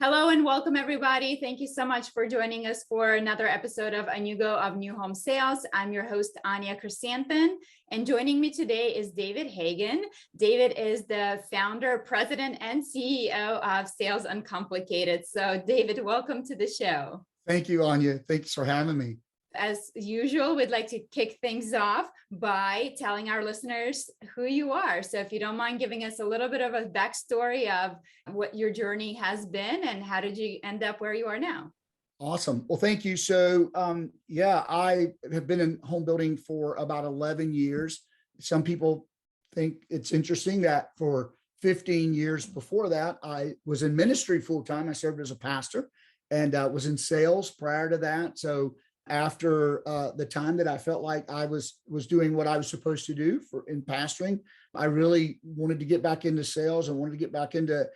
Hello and welcome everybody. Thank you so much for joining us for another episode of A New Go of New Home Sales. I'm your host, Anya Chrysanthon, and joining me today is David Hagan. David is the founder, president, and CEO of Sales Uncomplicated. So David, welcome to the show. Thank you, Anya. Thanks for having me. As usual, we'd like to kick things off by telling our listeners who you are. So if you don't mind giving us a little bit of a backstory of what your journey has been and how did you end up where you are now? Awesome. Well, thank you. So, I have been in home building for about 11 years. Some people think it's interesting that for 15 years before that, I was in ministry full time. I served as a pastor and was in sales prior to that. So after the time that I felt like I was doing what I was supposed to do in pastoring, I really wanted to get back into sales and wanted to get back into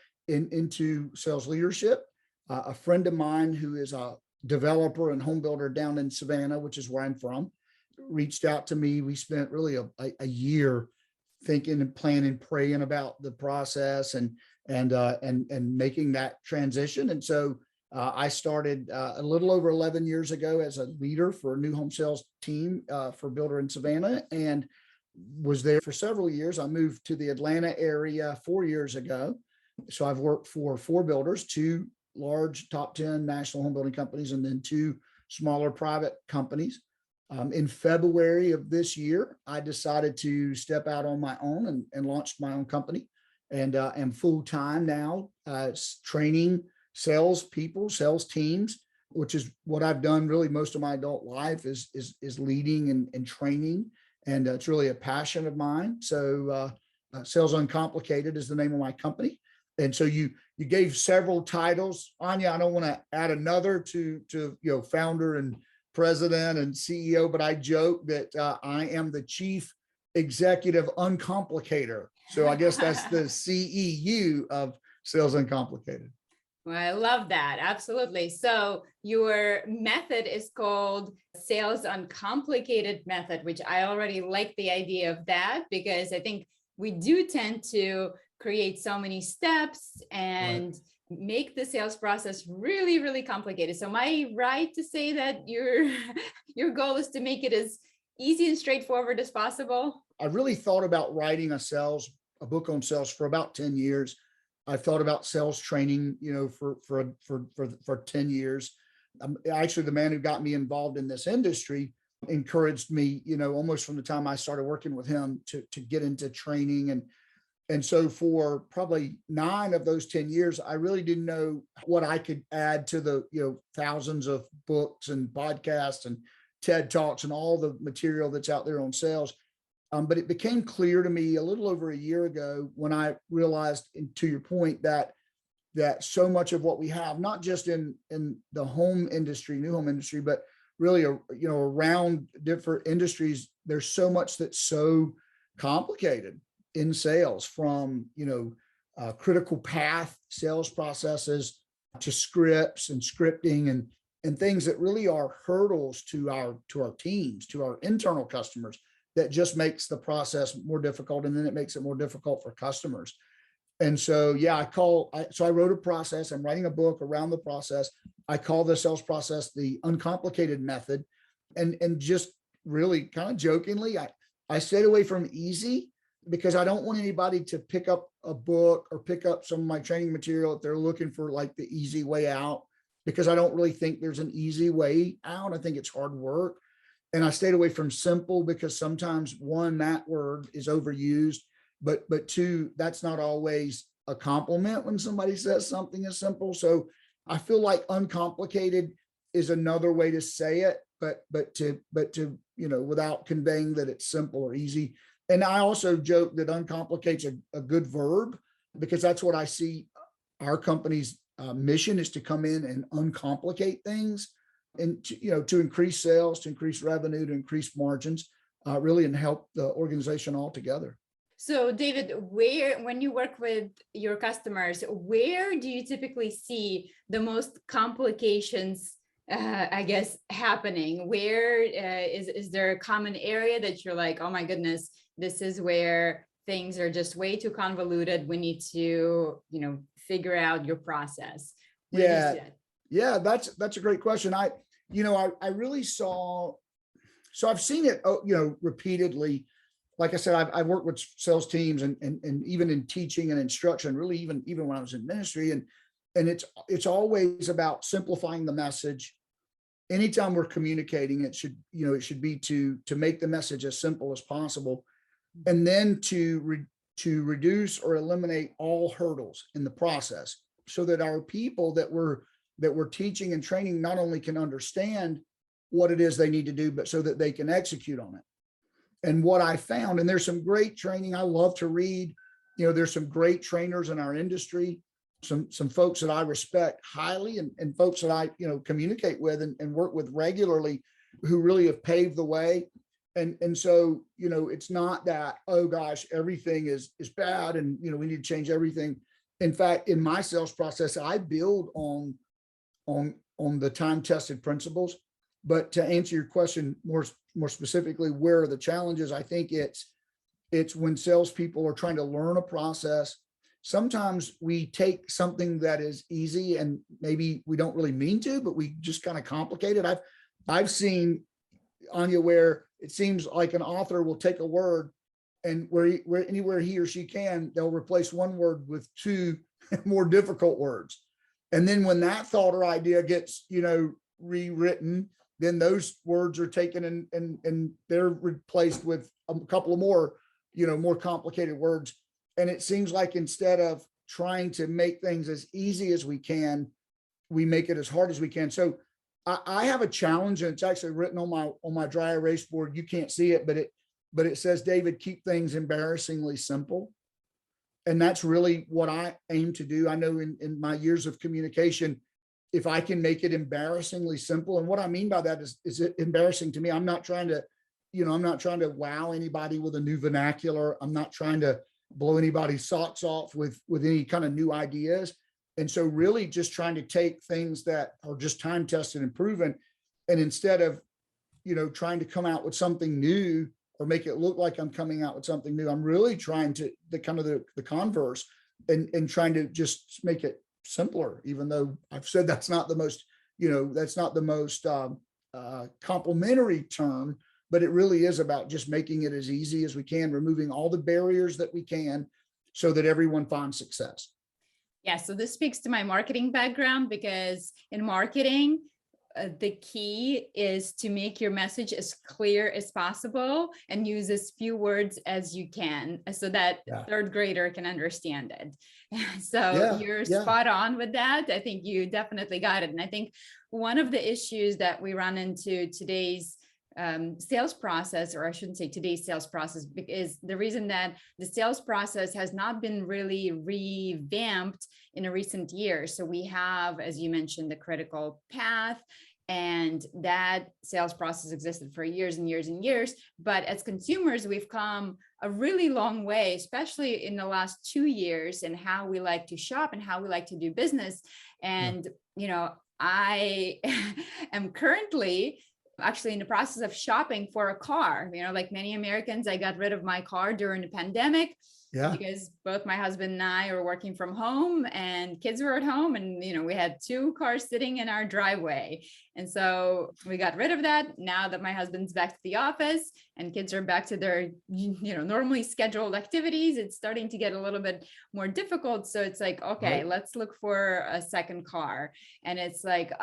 sales leadership. A friend of mine who is a developer and home builder down in Savannah, which is where I'm from, reached out to me. We spent really a year thinking and planning, praying about the process and making that transition. And so I started a little over 11 years ago as a leader for a new home sales team for builder in Savannah and was there for several years. I moved to the Atlanta area 4 years ago. So I've worked for 4 builders, 2 large top 10 national home building companies, and then 2 smaller private companies. In February of this year, I decided to step out on my own and launched my own company and am full-time now training salespeople, sales teams, which is what I've done really most of my adult life is leading and training. And it's really a passion of mine. So Sales Uncomplicated is the name of my company. And so you gave several titles. Anya, I don't want to add another to founder and president and CEO, but I joke that I am the chief executive uncomplicator. So I guess that's the CEU of Sales Uncomplicated. Well, I love that. Absolutely. So your method is called Sales Uncomplicated Method, which I already like the idea of that because I think we do tend to create so many steps and make the sales process really, really complicated. So am I right to say that your goal is to make it as easy and straightforward as possible? I really thought about writing a book on sales for about 10 years. I've thought about sales training, for 10 years. Actually, the man who got me involved in this industry encouraged me, almost from the time I started working with him to get into training. And so for probably 9 of those 10 years, I really didn't know what I could add to the, thousands of books and podcasts and TED Talks and all the material that's out there on sales. But it became clear to me a little over a year ago when I realized, and to your point, that so much of what we have, not just in the home industry, new home industry, but really, around different industries, there's so much that's so complicated in sales, from, critical path sales processes to scripts and scripting and things that really are hurdles to our teams, to our internal customers, that just makes the process more difficult, and then it makes it more difficult for customers. And so, I wrote a process. I'm writing a book around the process. I call the sales process the Uncomplicated Method. And just really kind of jokingly, I stayed away from easy because I don't want anybody to pick up a book or pick up some of my training material if they're looking for like the easy way out, because I don't really think there's an easy way out. I think it's hard work. And I stayed away from simple because sometimes 1, that word is overused, but 2, that's not always a compliment when somebody says something is simple. So I feel like uncomplicated is another way to say it, but to without conveying that it's simple or easy. And I also joke that uncomplicate's a good verb, because that's what I see our company's mission is, to come in and uncomplicate things. And to increase sales, to increase revenue, to increase margins, really, and help the organization all together. So David, when you work with your customers, where do you typically see the most complications, happening? Where is there a common area that you're like, oh my goodness, this is where things are just way too convoluted. We need to, figure out your process. Where do you Yeah. see that? Yeah, that's a great question. I really saw, so I've seen it, repeatedly. Like I said, I've worked with sales teams and even in teaching and instruction, really even when I was in ministry, and it's always about simplifying the message. Anytime we're communicating, it should be to make the message as simple as possible, and then to reduce or eliminate all hurdles in the process, so that our people that we're teaching and training not only can understand what it is they need to do, but so that they can execute on it. And what I found, and there's some great training, I love to read, there's some great trainers in our industry, some folks that I respect highly, and folks that I, communicate with and work with regularly, who really have paved the way. And so, it's not that, oh gosh, everything is bad and, we need to change everything. In fact, in my sales process, I build on the time-tested principles. But to answer your question more specifically, where are the challenges? I think it's when salespeople are trying to learn a process. Sometimes we take something that is easy and maybe we don't really mean to, but we just kind of complicate it. I've seen, Anya, where it seems like an author will take a word, and where anywhere he or she can, they'll replace one word with two more difficult words. And then when that thought or idea gets, rewritten, then those words are taken and they're replaced with a couple of more, more complicated words. And it seems like instead of trying to make things as easy as we can, we make it as hard as we can. So I have a challenge, and it's actually written on my dry erase board. You can't see it, but it says, David, keep things embarrassingly simple. And that's really what I aim to do. I know in my years of communication, if I can make it embarrassingly simple, and what I mean by that is it embarrassing to me? I'm not trying to, wow anybody with a new vernacular. I'm not trying to blow anybody's socks off with any kind of new ideas. And so really just trying to take things that are just time tested and proven, and instead of, trying to come out with something new or make it look like I'm coming out with something new, I'm really trying to the converse, and trying to just make it simpler, even though I've said that's not the most, complimentary term, but it really is about just making it as easy as we can, removing all the barriers that we can, so that everyone finds success. Yeah, so this speaks to my marketing background, because in marketing, the key is to make your message as clear as possible and use as few words as you can, so that third grader can understand it. So you're spot on with that. I think you definitely got it. And I think one of the issues that we run into today's sales process, or I shouldn't say today's sales process, because the reason that the sales process has not been really revamped in a recent years. So we have, as you mentioned, the critical path, and that sales process existed for years and years and years. But as consumers, we've come a really long way, especially in the last 2 years, in how we like to shop and how we like to do business. And, I am currently actually in the process of shopping for a car. Like many Americans, I got rid of my car during the pandemic. Because both my husband and I are working from home, and kids were at home, and we had 2 cars sitting in our driveway. And so we got rid of that. Now that my husband's back to the office and kids are back to their normally scheduled activities, it's starting to get a little bit more difficult. So it's like, okay, let's look for a second car. And it's like,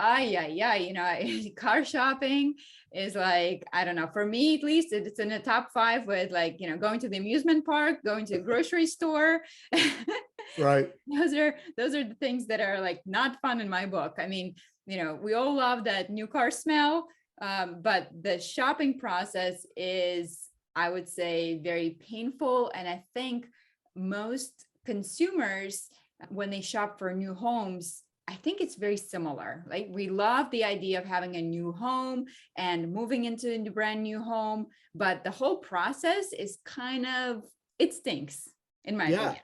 car shopping is like, I don't know, for me at least, it's in the top 5 with like, going to the amusement park, going to a grocery store. Right. Those are the things that are like not fun in my book. I mean, we all love that new car smell, but the shopping process is, I would say, very painful. And I think most consumers, when they shop for new homes, I think it's very similar. Like, we love the idea of having a new home and moving into a brand new home, but the whole process is it stinks, in my opinion.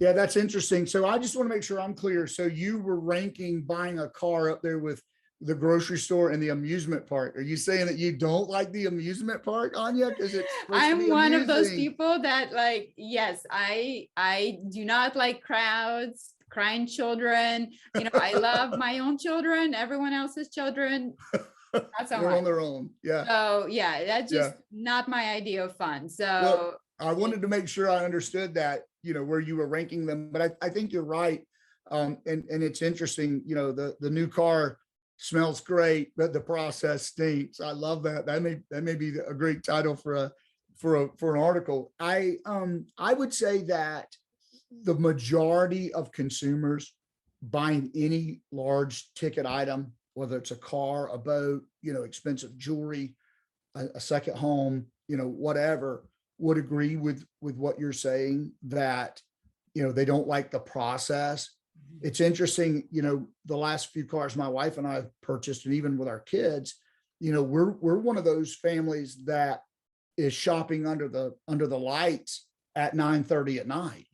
Yeah, that's interesting. So I just want to make sure I'm clear. So you were ranking buying a car up there with the grocery store and the amusement park. Are you saying that you don't like the amusement park, Anya? Because it's I'm one of those people that, like, yes, I do not like crowds. crying children. I love my own children, everyone else's children, not so They're on much. their own. Yeah. So yeah, that's Yeah. just not my idea of fun. Well, So I wanted to make sure I understood that, where you were ranking them, but I think you're right. And it's interesting, the new car smells great, but the process stinks. I love that. That may be a great title for an article. I would say that the majority of consumers buying any large ticket item, whether it's a car, a boat, expensive jewelry, a second home, whatever, would agree with what you're saying, that, they don't like the process. It's interesting, the last few cars my wife and I have purchased, and even with our kids, we're one of those families that is shopping under the lights at 9:30 at night.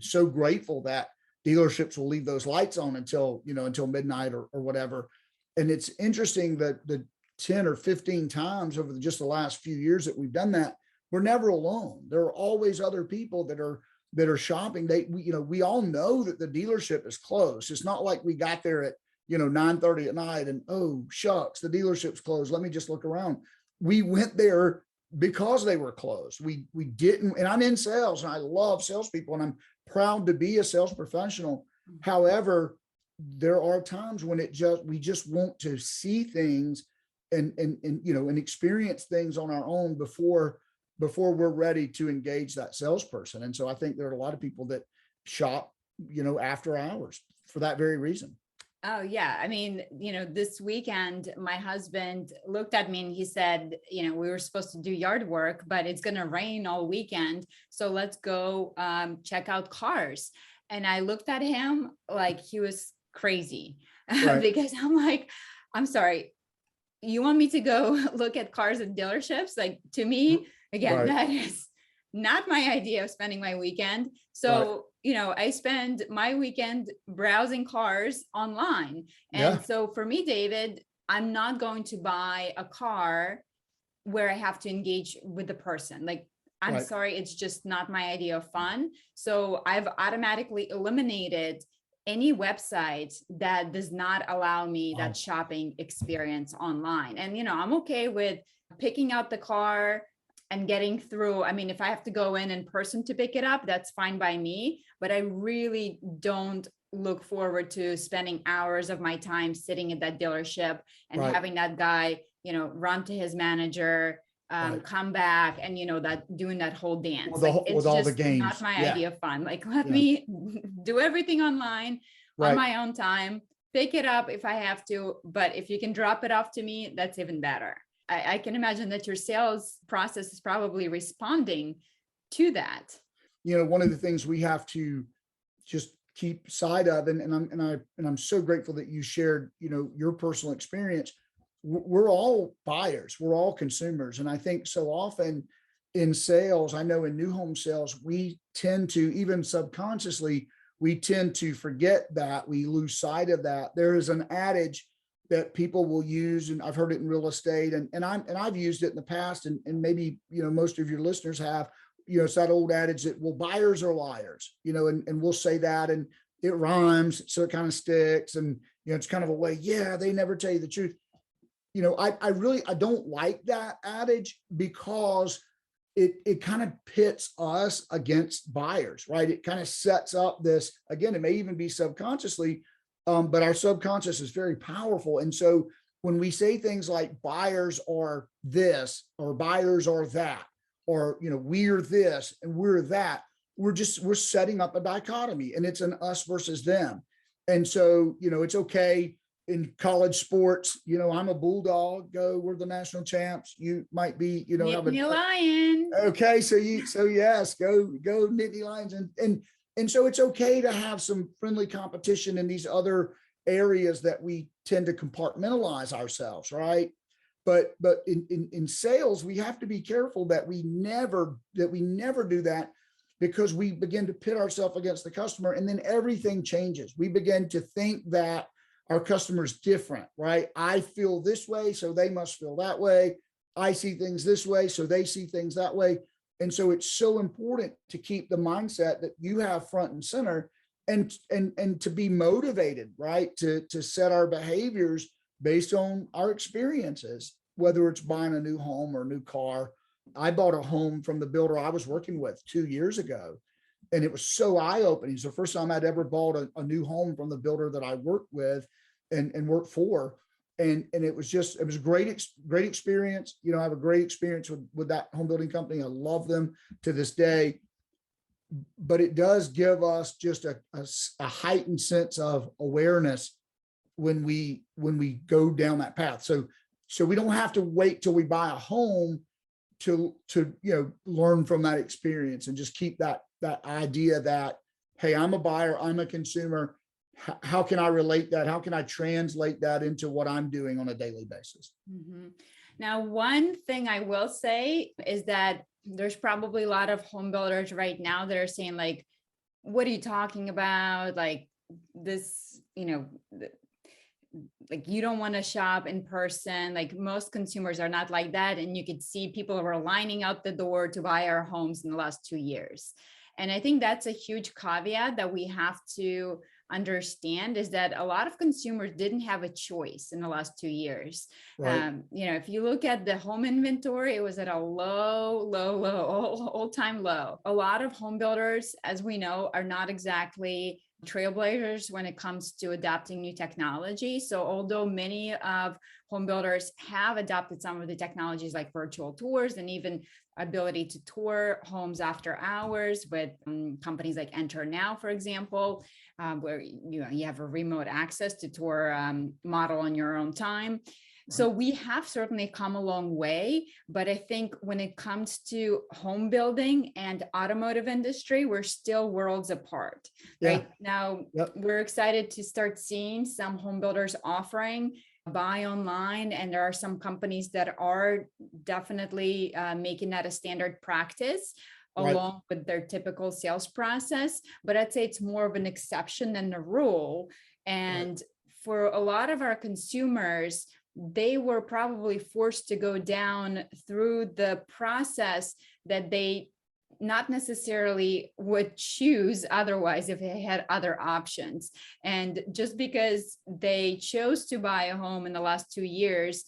So grateful that dealerships will leave those lights on until midnight or whatever. And it's interesting that the 10 or 15 times over just the last few years that we've done that, we're never alone. There are always other people that are shopping. We all know that the dealership is closed. It's not like we got there at 9:30 at night and, oh shucks, the dealership's closed, let me just look around. We went there because they were closed. We didn't, and I'm in sales and I love salespeople and I'm proud to be a sales professional. However, there are times when we just want to see things and experience things on our own before we're ready to engage that salesperson. And so I think there are a lot of people that shop, after hours for that very reason. Oh yeah. I mean, this weekend, my husband looked at me and he said, we were supposed to do yard work, but it's going to rain all weekend. So let's go check out cars. And I looked at him like he was crazy. Right. Because I'm like, I'm sorry, you want me to go look at cars at dealerships? Like, to me, again, right, that is not my idea of spending my weekend. So, right, I spend my weekend browsing cars online. And so for me, David, I'm not going to buy a car where I have to engage with the person. Like, I'm right, sorry, it's just not my idea of fun. So I've automatically eliminated any website that does not allow me that shopping experience online. And, I'm okay with picking out the car and getting through. I mean, if I have to go in person to pick it up, that's fine by me, but I really don't look forward to spending hours of my time sitting at that dealership and right, having that guy, run to his manager, right, come back and, that doing that whole dance. With all the games. Not my idea of fun. Like, let me do everything online on my own time, pick it up if I have to, but if you can drop it off to me, that's even better. I can imagine that your sales process is probably responding to that. One of the things we have to just keep sight of, and I'm so grateful that you shared, your personal experience. We're all buyers, we're all consumers. And I think so often in sales, I know in new home sales, we tend to, even subconsciously, we tend to forget that, we lose sight of that. There is an adage that people will use, and I've heard it in real estate, and I've used it in the past, and maybe most of your listeners have. It's that old adage that, well, buyers are liars, and we'll say that, and it rhymes, so it kind of sticks, and it's kind of a way, they never tell you the truth. I don't like that adage, because it kind of pits us against buyers, right? It kind of sets up this, again, it may even be subconsciously, but our subconscious is very powerful. And so when we say things like buyers are this, or buyers are that, or, we're this and we're that, we're setting up a dichotomy, and it's an us versus them. And so, it's okay in college sports, I'm a Bulldog, we're the national champs. You might be, Nittany Lion. Okay. So yes, go Nittany Lions. And so it's okay to have some friendly competition in these other areas that we tend to compartmentalize ourselves, right? But in sales, we have to be careful that we never do that, because we begin to pit ourselves against the customer, and then everything changes. We begin to think that our customer's different, right? I feel this way, so they must feel that way. I see things this way, so they see things that way. And so it's so important to keep the mindset that you have front and center. and to be motivated, right? To set our behaviors based on our experiences, whether it's buying a new home or a new car. I bought a home from the builder I was working with 2 years ago, and it was so eye-opening. It's the first time I'd ever bought a new home from the builder that I worked with and worked for. And it was a great experience. You know, I have a great experience with that home building company. I love them to this day. But it does give us just a heightened sense of awareness when we go down that path. So we don't have to wait till we buy a home to learn from that experience, and just keep that idea that, hey, I'm a buyer, I'm a consumer. How can I relate that? How can I translate that into what I'm doing on a daily basis? Mm-hmm. Now, one thing I will say is that there's probably a lot of home builders right now that are saying, like, what are you talking about? Like this, like you don't want to shop in person. Like most consumers are not like that. And you could see people who are lining out the door to buy our homes in the last 2 years. And I think that's a huge caveat that we have to understand, is that a lot of consumers didn't have a choice in the last 2 years. Right. If you look at the home inventory, it was at a low, all-time low. A lot of home builders, as we know, are not exactly trailblazers when it comes to adapting new technology. So although many of home builders have adopted some of the technologies like virtual tours and even ability to tour homes after hours with companies like Enter Now, for example, where you have a remote access to tour model on your own time. So we have certainly come a long way, but I think when it comes to home building and automotive industry, we're still worlds apart. Right now, we're excited to start seeing some home builders offering buy online, and there are some companies that are definitely making that a standard practice along with their typical sales process. But I'd say it's more of an exception than the rule. And for a lot of our consumers, they were probably forced to go down through the process that they not necessarily would choose otherwise if they had other options. And just because they chose to buy a home in the last 2 years,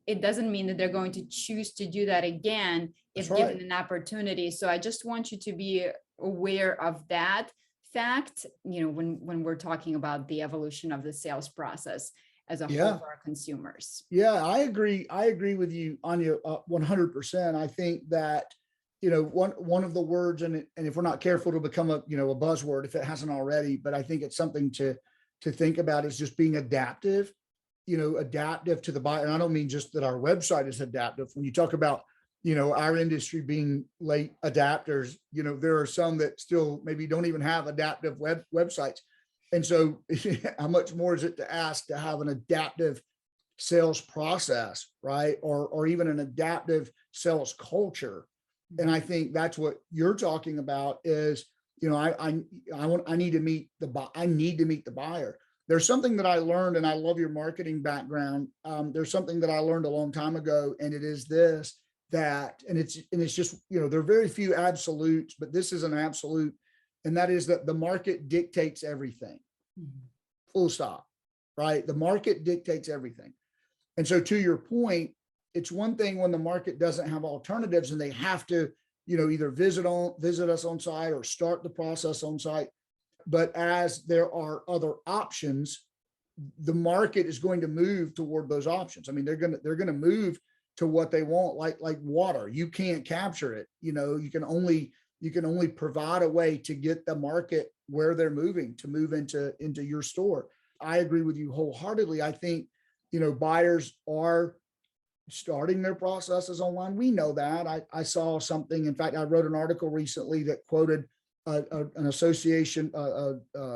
it doesn't mean that they're going to choose to do that again if given an opportunity. So I just want you to be aware of that fact, when we're talking about the evolution of the sales process as a whole for our consumers. Yeah, I agree. I agree with you, Anya, 100%. I think that, one of the words, and if we're not careful, it'll become a buzzword if it hasn't already, but I think it's something to think about, is just being adaptive, adaptive to the buyer. And I don't mean just that our website is adaptive. When you talk about, our industry being late adapters, there are some that still maybe don't even have adaptive websites. And so how much more is it to ask to have an adaptive sales process, right? Or even an adaptive sales culture. And I think that's what you're talking about is, I need to meet the buyer. There's something that I learned, and I love your marketing background. There's something that I learned a long time ago, and it is this, and it's just, there are very few absolutes, but this is an absolute. And that is that the market dictates everything. Full stop, right? The market dictates everything. And so to your point, it's one thing when the market doesn't have alternatives and they have to, either visit us on site or start the process on site. But as there are other options, the market is going to move toward those options. I mean, they're going to move to what they want, like water. You can't capture it. You can only provide a way to get the market where they're moving, to move into your store. I agree with you wholeheartedly. I think, buyers are starting their processes online. We know that. I saw something. In fact, I wrote an article recently that quoted an association,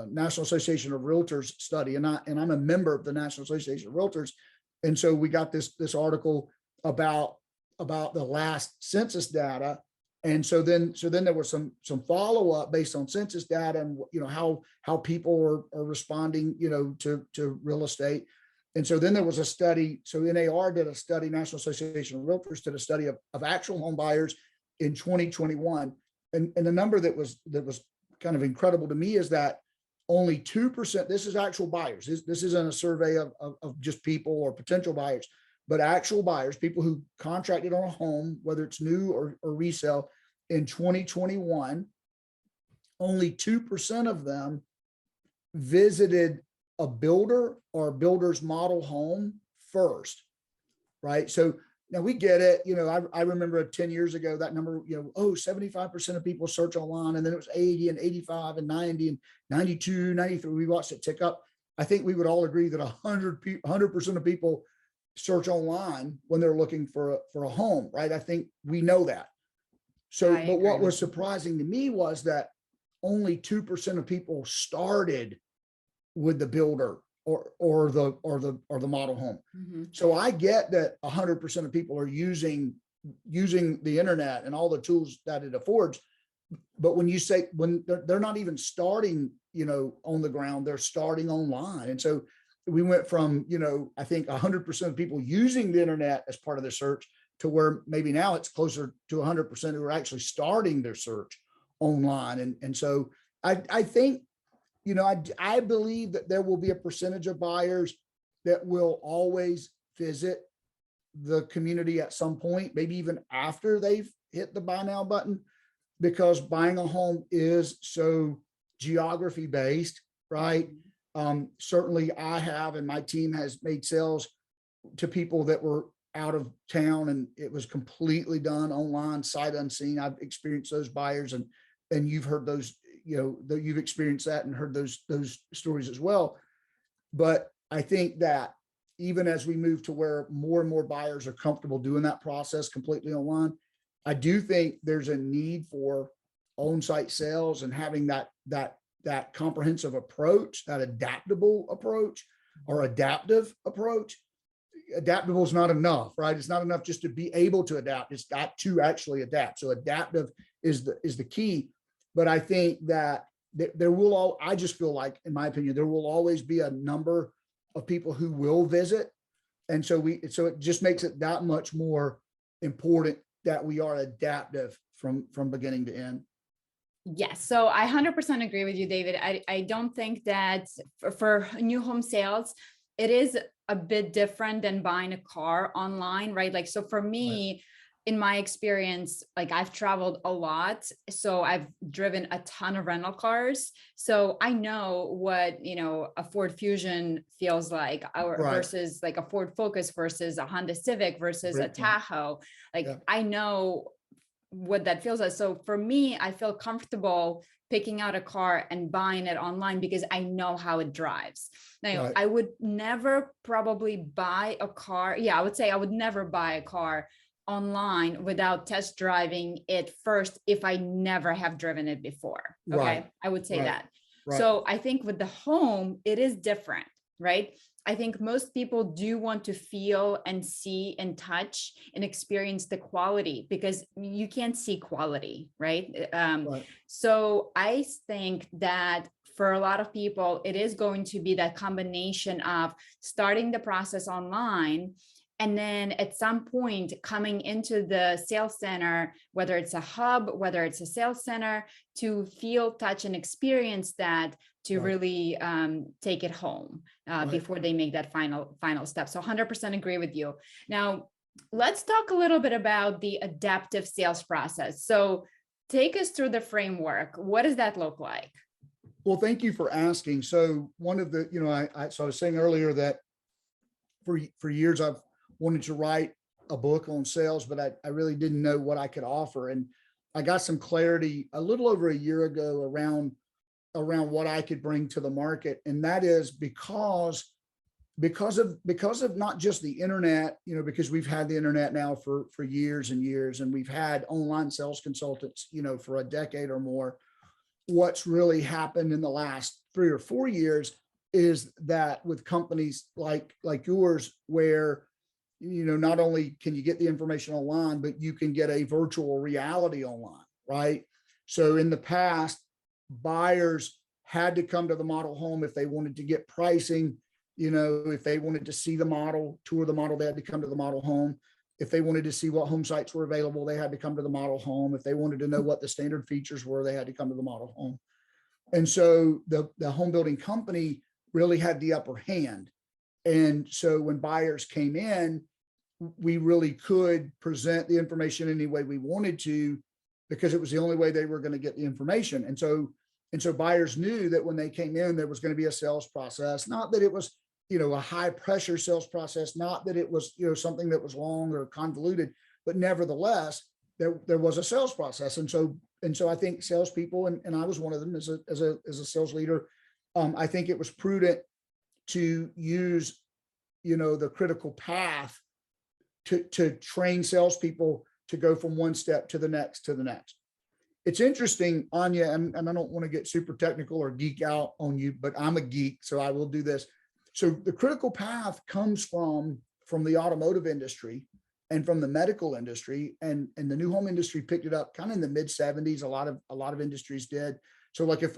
National Association of Realtors study, and I'm a member of the National Association of Realtors. And so we got this article about the last census data. And so then there was some follow-up based on census data and how people are responding to real estate. And so then there was a study. So NAR did a study, National Association of Realtors did a study of actual home buyers in 2021. And the number that was kind of incredible to me is that only 2%, this is actual buyers. This isn't a survey of just people or potential buyers, but actual buyers, people who contracted on a home, whether it's new or resale in 2021, only 2% of them visited a builder or a builder's model home first, right? So now we get it. I remember 10 years ago, that number, 75% of people search online, and then it was 80 and 85 and 90 and 92, 93. We watched it tick up. I think we would all agree that 100% of people search online when they're looking for a home, right? I think we know that. So, but what was surprising to me was that only 2% of people started with the builder or the model home. Mm-hmm. So I get that 100% of people are using the internet and all the tools that it affords. But when you say, when they're not even starting, on the ground, they're starting online. And so we went from, I think 100% of people using the internet as part of their search to where maybe now it's closer to 100% who are actually starting their search online. And so I think, I believe that there will be a percentage of buyers that will always visit the community at some point, maybe even after they've hit the buy now button, because buying a home is so geography based, right? Certainly I have, and my team has made sales to people that were out of town and it was completely done online, sight unseen. I've experienced those buyers, and you've heard those, that you've experienced that and heard those stories as well. But I think that even as we move to where more and more buyers are comfortable doing that process completely online, I do think there's a need for on-site sales and having that comprehensive approach, that adaptable approach or adaptive approach. Adaptable is not enough, right? It's not enough just to be able to adapt. It's got to actually adapt. So adaptive is the key. But I think that I just feel like, in my opinion, there will always be a number of people who will visit. And so it just makes it that much more important that we are adaptive from beginning to end. Yes. So I 100% agree with you, David. I don't think that for new home sales, it is a bit different than buying a car online, right? Like, so for me, right, in my experience, like I've traveled a lot. So I've driven a ton of rental cars. So I know what, a Ford Fusion feels like, right, versus like a Ford Focus versus a Honda Civic versus a Tahoe. Like, yeah, I know what that feels like. So for me, I feel comfortable picking out a car and buying it online because I know how it drives. Now, right, I would never probably buy a car. Yeah, I would say I would never buy a car online without test driving it first if I never have driven it before. Okay. Right. I would say, right, that. Right. So I think with the home, it is different, right? I think most people do want to feel and see and touch and experience the quality because you can't see quality, right? Right. So I think that for a lot of people, it is going to be that combination of starting the process online and then at some point coming into the sales center, whether it's a hub, whether it's a sales center, to feel, touch, and experience that to, right, really take it home right, before they make that final step. So 100% agree with you. Now, let's talk a little bit about the adaptive sales process. So take us through the framework. What does that look like? Well, thank you for asking. So one of the, so I was saying earlier that for years I've wanted to write a book on sales, but I really didn't know what I could offer. And I got some clarity a little over a year ago around what I could bring to the market. And that is because of not just the internet, because we've had the internet now for years and years, and we've had online sales consultants, for a decade or more. What's really happened in the last 3 or 4 years is that with companies like yours, where not only can you get the information online, but you can get a virtual reality online, right? So in the past, buyers had to come to the model home if they wanted to get pricing, if they wanted to see the model, tour the model, they had to come to the model home. If they wanted to see what home sites were available, they had to come to the model home. If they wanted to know what the standard features were, they had to come to the model home. And so the home building company really had the upper hand. And so when buyers came in, we really could present the information any way we wanted to, because it was the only way they were going to get the information. And so buyers knew that when they came in, there was going to be a sales process, not that it was, a high pressure sales process, not that it was, something that was long or convoluted, but nevertheless, there was a sales process. And so I think salespeople, and I was one of them as a sales leader, I think it was prudent to use, the critical path to train salespeople to go from one step to the next. It's interesting, Anya, and I don't want to get super technical or geek out on you, but I'm a geek, so I will do this. So the critical path comes from the automotive industry and from the medical industry, and the new home industry picked it up kind of in the mid 70s. A lot of industries did. So like if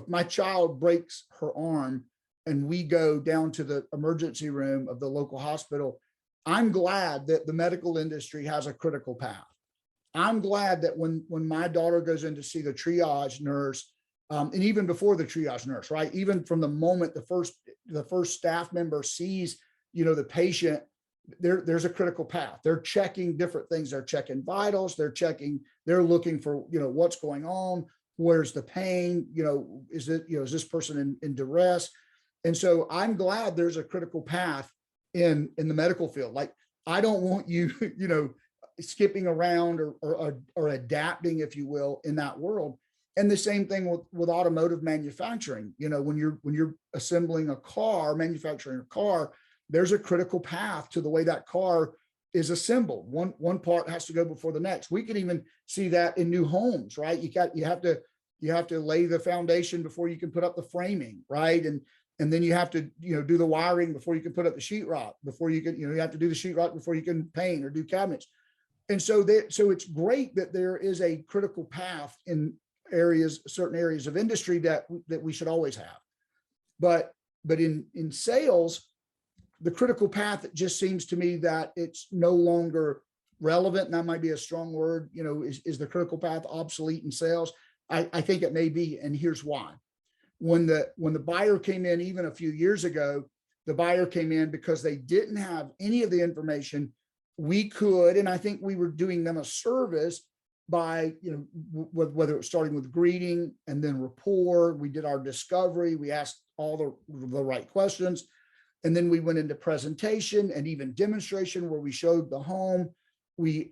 my child breaks her arm and we go down to the emergency room of the local hospital, I'm glad that the medical industry has a critical path. I'm glad that when my daughter goes in to see the triage nurse, and even before the triage nurse, right? Even from the moment the first staff member sees, the patient, there's a critical path. They're checking different things. They're checking vitals. They're looking for, what's going on. Where's the pain? Is this person in duress? And so I'm glad there's a critical path in the medical field. Like, I don't want you, skipping around or adapting, if you will, in that world. And the same thing with automotive manufacturing. When you're assembling a car, manufacturing a car, there's a critical path to the way that car is assembled. One part has to go before the next. We can even see that in new homes, right? You have to lay the foundation before you can put up the framing, right? And then you have to, do the wiring before you can put up the sheetrock, before you can, you have to do the sheetrock before you can paint or do cabinets. And so it's great that there is a critical path in certain areas of industry that we should always have. But in sales, the critical path, it just seems to me that it's no longer relevant. And that might be a strong word, is the critical path obsolete in sales? I think it may be, and here's why. When the buyer came in, even a few years ago, the buyer came in because they didn't have any of the information. We could, and I think we were doing them a service by, whether it was starting with greeting and then rapport. We did our discovery. We asked all the right questions. And then we went into presentation and even demonstration where we showed the home. We,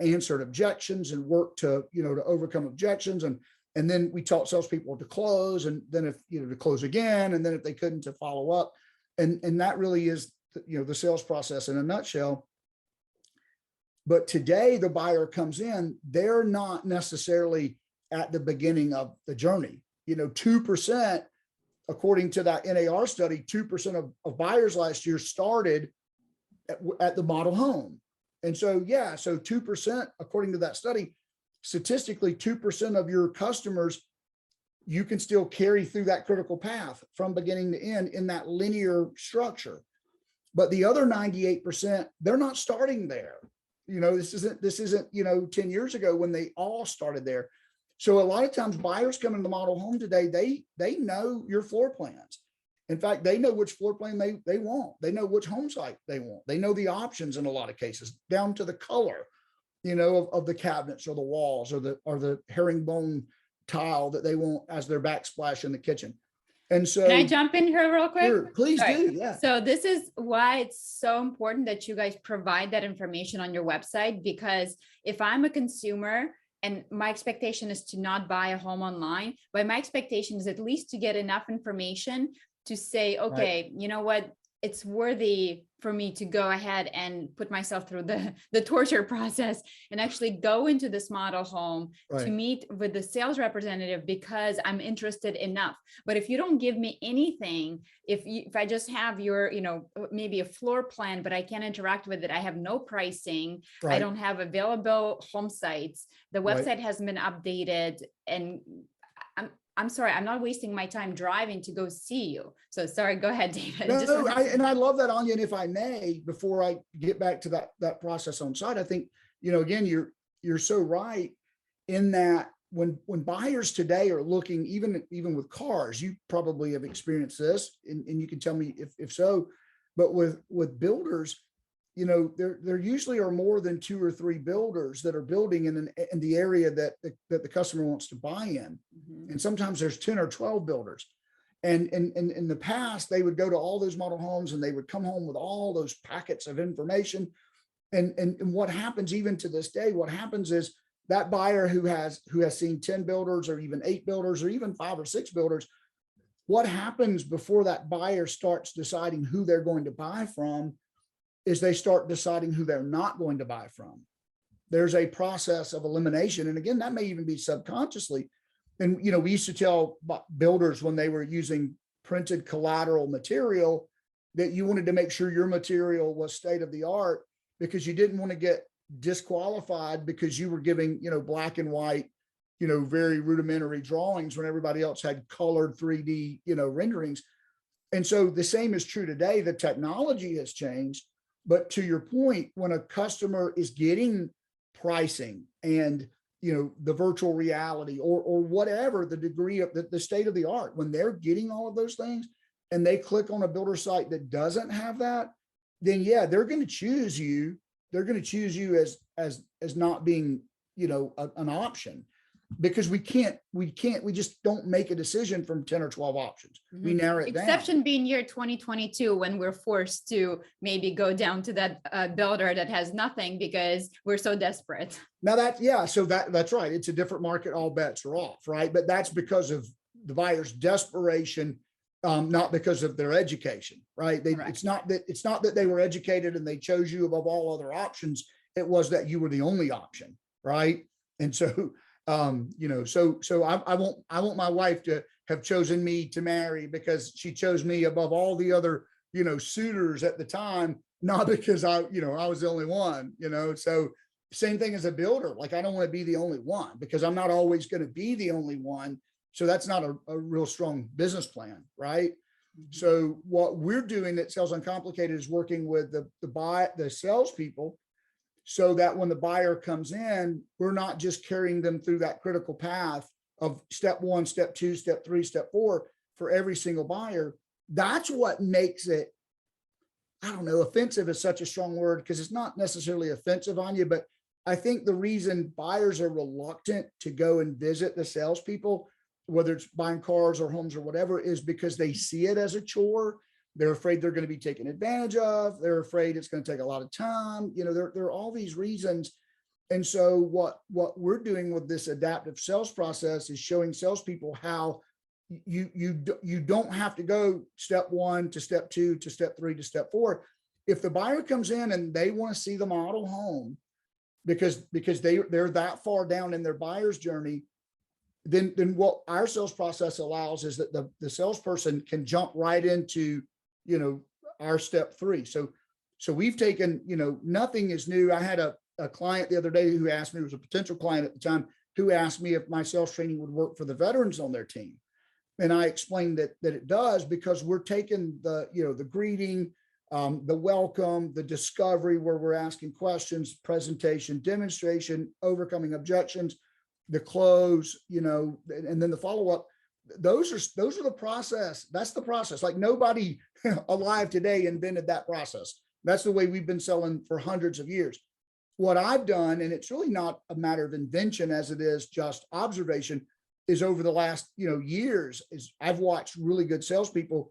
answered objections and worked to overcome objections. And then we taught salespeople to close, and then if, to close again. And then if they couldn't, to follow up. And that really is, the sales process in a nutshell. But today the buyer comes in, they're not necessarily at the beginning of the journey. 2%, according to that NAR study, 2% of buyers last year started at the model home. And so, so 2%, according to that study, statistically, 2% of your customers, you can still carry through that critical path from beginning to end in that linear structure. But the other 98%, they're not starting there. This isn't 10 years ago when they all started there. So a lot of times buyers come into the model home today, they know your floor plans. In fact, they know which floor plan they want. They know which home site they want. They know the options in a lot of cases, down to the color, of the cabinets or the walls or the herringbone tile that they want as their backsplash in the kitchen. And so, can I jump in here real quick? Sure, please do. Yeah. So this is why it's so important that you guys provide that information on your website, because if I'm a consumer and my expectation is to not buy a home online, but my expectation is at least to get enough information to say, okay, right, you know what, it's worthy for me to go ahead and put myself through the torture process and actually go into this model home, right, to meet with the sales representative because I'm interested enough. But if you don't give me anything, if I just have your, maybe a floor plan, but I can't interact with it, I have no pricing, right, I don't have available home sites, the website, right, hasn't been updated, and I'm sorry, I'm not wasting my time driving to go see you. So sorry, go ahead, David. No, I love that, Anya. And if I may, before I get back to that process on site, I think, again, you're so right in that when buyers today are looking, even with cars, you probably have experienced this, and you can tell me if so, but with builders, there usually are more than 2 or 3 builders that are building in the area that the customer wants to buy in. Mhm. And sometimes there's 10 or 12 builders. And in the past, they would go to all those model homes and they would come home with all those packets of information. And what happens even to this day, what happens is that buyer who has seen 10 builders or even 8 builders or even 5 or 6 builders, what happens before that buyer starts deciding who they're going to buy from is they start deciding who they're not going to buy from. There's a process of elimination. And again, that may even be subconsciously. And, we used to tell builders when they were using printed collateral material that you wanted to make sure your material was state of the art, because you didn't want to get disqualified because you were giving, black and white, very rudimentary drawings when everybody else had colored 3D, renderings. And so the same is true today. The technology has changed. But to your point, when a customer is getting pricing and, the virtual reality or whatever the degree of the state of the art, when they're getting all of those things and they click on a builder site that doesn't have that, then yeah, they're going to choose you. They're going to choose you as not being, an option, because we just don't make a decision from 10 or 12 options. Mhm. We narrow it down. Exception being year 2022, when we're forced to maybe go down to that builder that has nothing because we're so desperate. Now so that's right. It's a different market. All bets are off, right? But that's because of the buyer's desperation, not because of their education, right? It's not that they were educated and they chose you above all other options. It was that you were the only option, right? And so, so I want my wife to have chosen me to marry because she chose me above all the other, suitors at the time, not because I was the only one, so same thing as a builder. Like, I don't want to be the only one because I'm not always going to be the only one. So that's not a real strong business plan, right? Mm-hmm. So what we're doing at Sales Uncomplicated is working with the salespeople, so that when the buyer comes in, we're not just carrying them through that critical path of step 1, step 2, step 3, step 4 for every single buyer. That's what makes it, I don't know, offensive is such a strong word, because it's not necessarily offensive on you, but I think the reason buyers are reluctant to go and visit the salespeople, whether it's buying cars or homes or whatever, is because they see it as a chore. They're afraid they're going to be taken advantage of. They're afraid it's going to take a lot of time. There are all these reasons. And so what we're doing with this adaptive sales process is showing salespeople how you don't have to go step 1 to step 2 to step 3 to step 4. If the buyer comes in and they want to see the model home because they're that far down in their buyer's journey, then what our sales process allows is that the salesperson can jump right into our step 3. So we've taken, nothing is new. I had a client the other day who asked me, it was a potential client at the time, who asked me if my sales training would work for the veterans on their team. And I explained that it does, because we're taking the greeting, the welcome, the discovery, where we're asking questions, presentation, demonstration, overcoming objections, the close, and then the follow-up. Those are the process. That's the process. Like, nobody alive today invented that process. That's the way we've been selling for hundreds of years. What I've done, and it's really not a matter of invention as it is just observation, is over the last years, is I've watched really good salespeople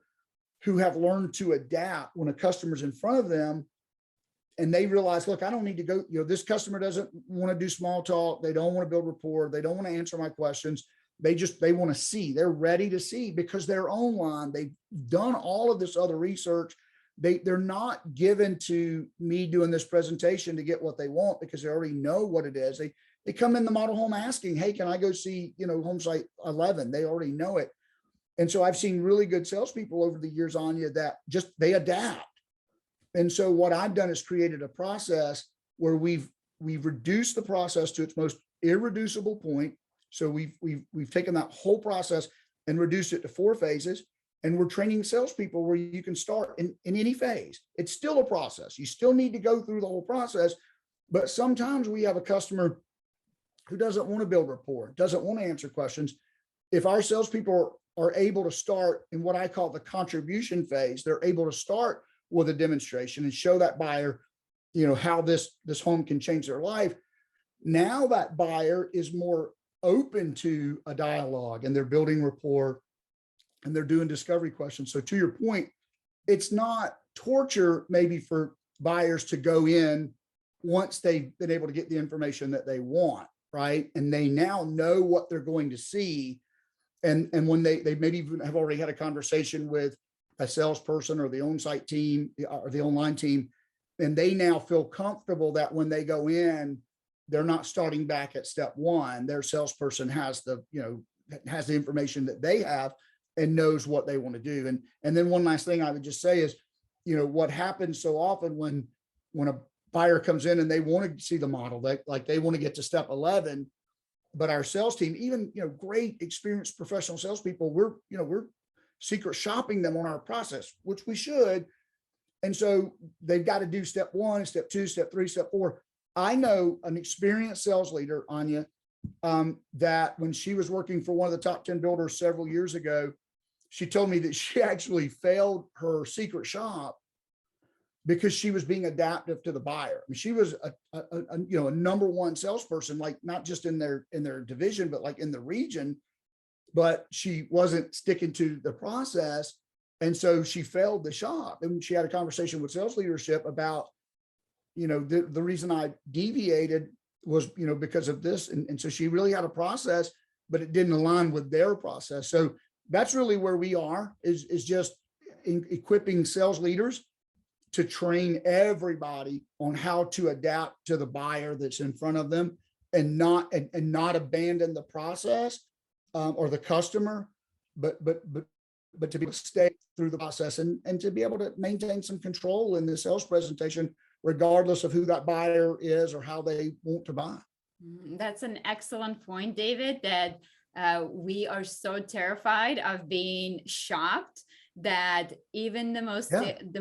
who have learned to adapt when a customer's in front of them and they realize, look, I don't need to go, this customer doesn't want to do small talk. They don't want to build rapport. They don't want to answer my questions. They want to see. They're ready to see because they're online. They've done all of this other research. They're not given to me doing this presentation to get what they want, because they already know what it is. They come in the model home asking, hey, can I go see, home site 11? They already know it. And so I've seen really good salespeople over the years, Anya, that just, they adapt. And so what I've done is created a process where we've reduced the process to its most irreducible point. So we've taken that whole process and reduced it to 4 phases. And we're training salespeople where you can start in any phase. It's still a process. You still need to go through the whole process. But sometimes we have a customer who doesn't want to build rapport, doesn't want to answer questions. If our salespeople are able to start in what I call the contribution phase, they're able to start with a demonstration and show that buyer, how this home can change their life. Now that buyer is more open to a dialogue, and they're building rapport, and they're doing discovery questions. So to your point, it's not torture maybe for buyers to go in once they've been able to get the information that they want, right? And they now know what they're going to see. And when they maybe even have already had a conversation with a salesperson or the on-site team or the online team, and they now feel comfortable that when they go in, they're not starting back at step one. Their salesperson has the information that they have and knows what they want to do. And then one last thing I would just say is, what happens so often when a buyer comes in and they want to see the model, they want to get to step 11, but our sales team, even, great experienced professional salespeople, we're secret shopping them on our process, which we should. And so they've got to do step 1, step 2, step 3, step 4. I know an experienced sales leader, Anya, that when she was working for one of the top 10 builders several years ago, she told me that she actually failed her secret shop because she was being adaptive to the buyer. I mean, she was a number one salesperson, like not just in their division, but like in the region, but she wasn't sticking to the process. And so she failed the shop. And she had a conversation with sales leadership about, the reason I deviated was, because of this. And so she really had a process, but it didn't align with their process. So that's really where we are, is just equipping sales leaders to train everybody on how to adapt to the buyer that's in front of them, and not abandon the process or the customer, but to be able to stay through the process and to be able to maintain some control in the sales presentation, regardless of who that buyer is or how they want to buy. That's an excellent point, David, that we are so terrified of being shocked that even the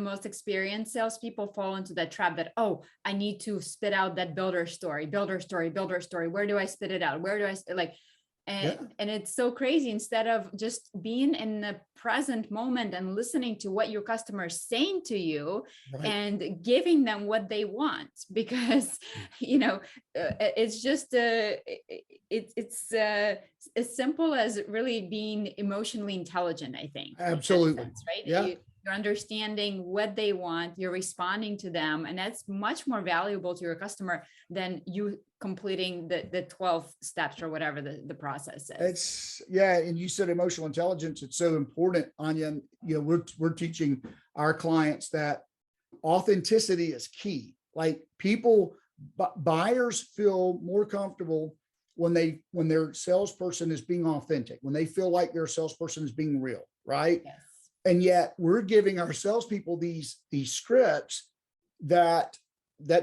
most experienced salespeople fall into that trap that, oh, I need to spit out that builder story. Where do I spit it out? Where do I and it's so crazy. Instead of just being in the present moment and listening to what your customer is saying to you, right, and giving them what they want, because it's just it's as simple as really being emotionally intelligent, I think. Absolutely. Sense, right? Yeah. You're understanding what they want, you're responding to them, and that's much more valuable to your customer than you completing the 12 steps or whatever the process is. And you said emotional intelligence. It's so important, Anya. We're teaching our clients that authenticity is key. Like buyers feel more comfortable when their salesperson is being authentic, when they feel like their salesperson is being real, right? Yes. And yet we're giving our salespeople these scripts that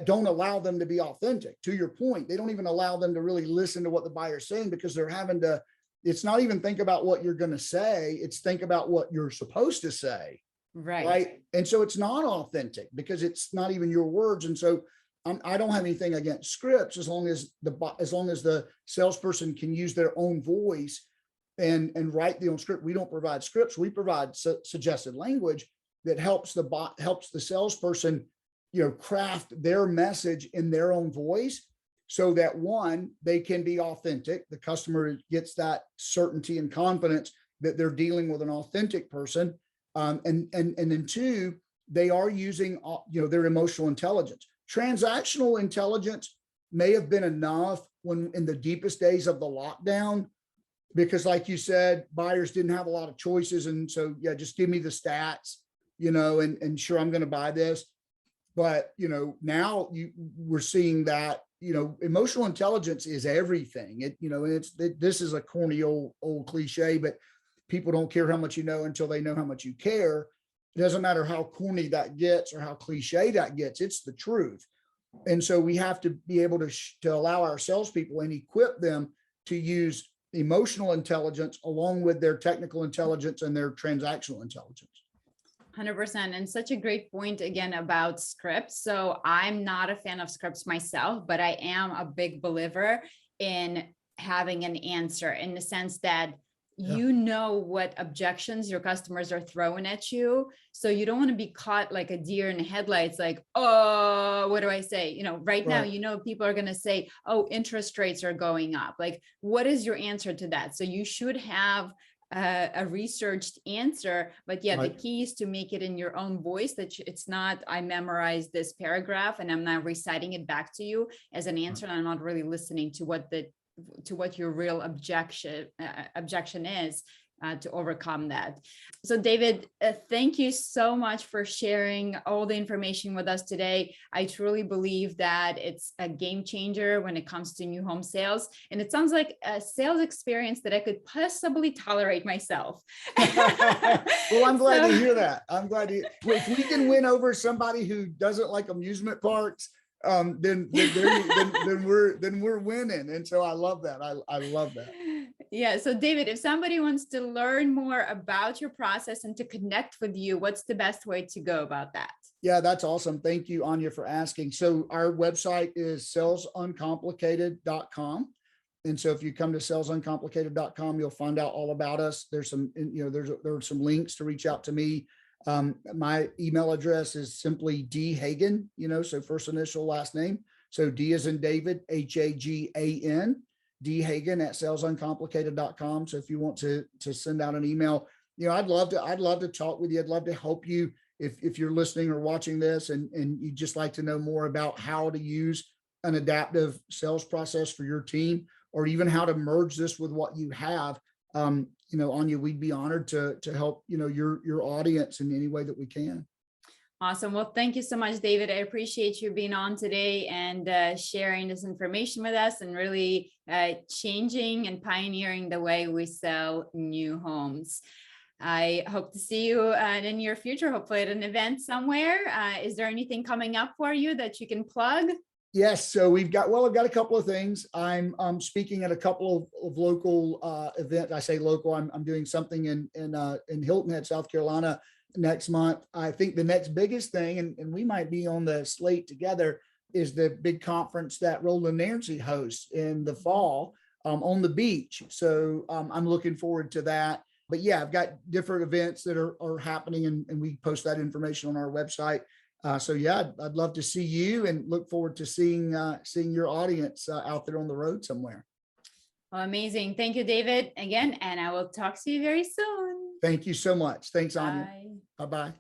don't allow them to be authentic. To your point, they don't even allow them to really listen to what the buyer's saying, because they're having to, it's not even think about what you're going to say, it's think about what you're supposed to say. Right. And so it's not authentic because it's not even your words. And so I don't have anything against scripts as long as the salesperson can use their own voice and write their own script. We don't provide scripts. We provide suggested language that helps the salesperson, craft their message in their own voice, so that one, they can be authentic. The customer gets that certainty and confidence that they're dealing with an authentic person. And then two, they are using, their emotional intelligence. Transactional intelligence may have been enough when in the deepest days of the lockdown, because like you said, buyers didn't have a lot of choices. And so, just give me the stats, and sure, I'm going to buy this. But, now we're seeing that, emotional intelligence is everything. This is a corny old cliche, but people don't care how much you know until they know how much you care. It doesn't matter how corny that gets or how cliche that gets. It's the truth. And so we have to be able to allow our salespeople and equip them to use emotional intelligence along with their technical intelligence and their transactional intelligence. 100%. And such a great point again about scripts. So I'm not a fan of scripts myself, but I am a big believer in having an answer, in the sense that Yeah. you know what objections your customers are throwing at you. So you don't want to be caught like a deer in the headlights, like, oh, what do I say? You know, right now, Right. you know, people are going to say, oh, interest rates are going up. Like, what is your answer to that? So you should have a researched answer, but yeah, the Right. key is to make it in your own voice, that it's not, I memorized this paragraph and I'm now reciting it back to you as an answer, and I'm not really listening to what your real objection is, to overcome that. So David, thank you so much for sharing all the information with us today. I truly believe that it's a game changer when it comes to new home sales. And it sounds like a sales experience that I could possibly tolerate myself. Well, I'm glad to So- hear that. I'm glad to, if we can win over somebody who doesn't like amusement parks, then we're winning. And so I love that. I love that. Yeah. So David, if somebody wants to learn more about your process and to connect with you, what's the best way to go about that? Yeah, that's awesome. Thank you, Anya, for asking. So our website is salesuncomplicated.com. And so if you come to salesuncomplicated.com, you'll find out all about us. There's some, there are some links to reach out to me. My email address is simply D Hagan, so first initial, last name. So D as in David, Hagan, D Hagan at salesuncomplicated.com. So if you want to send out an email, I'd love to talk with you. I'd love to help you if you're listening or watching this and you'd just like to know more about how to use an adaptive sales process for your team, or even how to merge this with what you have. Anya, we'd be honored to help, your audience in any way that we can. Awesome. Well, thank you so much, David. I appreciate you being on today and sharing this information with us, and really changing and pioneering the way we sell new homes. I hope to see you in the near future, hopefully at an event somewhere. Is there anything coming up for you that you can plug? Yes. So I've got a couple of things. I'm speaking at a couple of local events. I say local, I'm doing something in Hilton Head, South Carolina next month. I think the next biggest thing, and we might be on the slate together, is the big conference that Roland Nancy hosts in the fall on the beach. So I'm looking forward to that. But yeah, I've got different events that are happening, and we post that information on our website. So yeah, I'd love to see you, and look forward to seeing your audience out there on the road somewhere. Well, amazing. Thank you, David, again, and I will talk to you very soon. Thank you so much. Thanks, Anya. Bye. Bye-bye.